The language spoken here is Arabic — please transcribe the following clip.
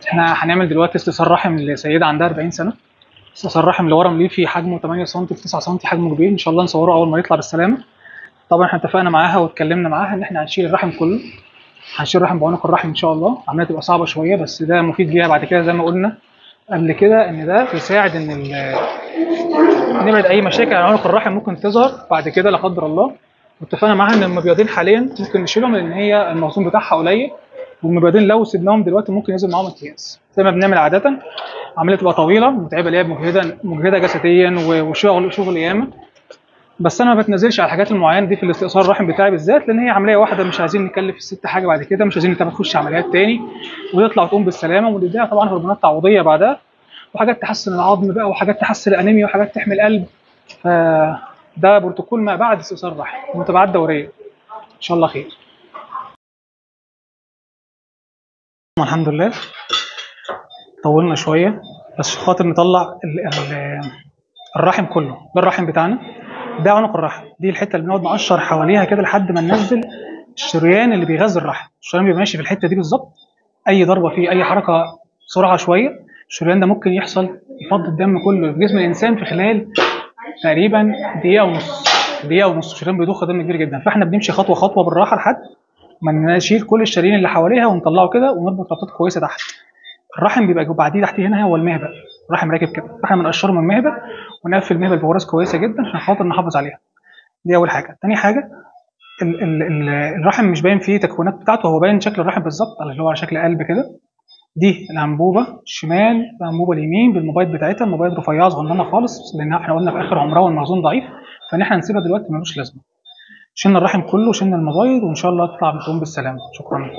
احنا هنعمل دلوقتي استئصال رحم لسيده عندها 40 سنه. استئصال رحم لورم ليفي حجمه 8 سم في 9 سم، حجمه كبير، ان شاء الله نصوره اول ما يطلع بالسلامه. طبعا احنا اتفقنا معاها واتكلمنا معاها ان احنا هنشيل الرحم كله، هنشيل الرحم بعنق الرحم ان شاء الله. عمليه تبقى صعبه شويه بس ده مفيد ليها بعد كده، زي ما قلنا قبل كده ان ده بيساعد ان نبعد اي مشاكل على عنق الرحم ممكن تظهر بعد كده لا قدر الله. واتفقنا معاها ان المبيضين حاليا ممكن نشيلهم لان هي المخزون بتاعها قليل، والمبيضين لو سيبناهم دلوقتي ممكن ينزل معاهم اكياس زي ما بنعمل عاده. عمليه تبقى طويله متعبه، اللي هي مجهده جسديا وشغل ياما. بس انا ما بتنزلش على الحاجات المعينه دي في الاستئصال الرحم بتاعي بالذات، لان هي عمليه واحده، مش عايزين نكلف الست حاجه بعد كده، مش عايزين انت تخش عمليات تاني وتطلع وتقوم بالسلامه، ونديها طبعا هرمونات تعويضيه بعدها، وحاجات تحسن العظم بقى، وحاجات تحسن الانيميا، وحاجات تحمي القلب. فده بروتوكول ما بعد استئصال الرحم، متابعات دوريه ان شاء الله خير. الحمد لله طولنا شويه بس خاطر نطلع الرحم كله. ده الرحم بتاعنا، ده عنق الرحم، دي الحته اللي بنقعد نقشر حواليها كده لحد ما ننزل الشريان اللي بيغذي الرحم. الشريان بيبقى ماشي في الحته دي بالظبط، اي ضربه فيه، اي حركه بسرعه شويه، الشريان ده ممكن يحصل يفضي الدم كله في جسم الانسان في خلال تقريبا دقيقه ونص. دقيقه ونص الشريان بيضخ دم كبير جدا، فاحنا بنمشي خطوه خطوه بالراحه لحد ما نشيل كل الشرايين اللي حواليها ونطلعه كده، ونربط ربطات كويسه تحت. الرحم بيبقى بعديه تحتيه هنا هو المهبل، الرحم راكب كده، احنا بنقشره من المهبل ونقفل المهبل بغرز كويسه جدا عشان خاطر نحافظ عليها. دي اول حاجه. تاني حاجه، الرحم مش باين فيه تكوينات بتاعته، هو باين شكل الرحم بالظبط اللي هو على شكل قلب كده. دي الانبوبه الشمال، الانبوبه اليمين بالمبيض بتاعتها، المبيض رفيعه صغننه خالص لان احنا قلنا في اخر عمرها والمخزون ضعيف، فان احنا نسيبها دلوقتي ملوش لازمه. شلنا الرحم كله وشلنا المبيض، وان شاء الله تطلع بتقوم بالسلامه. شكرا.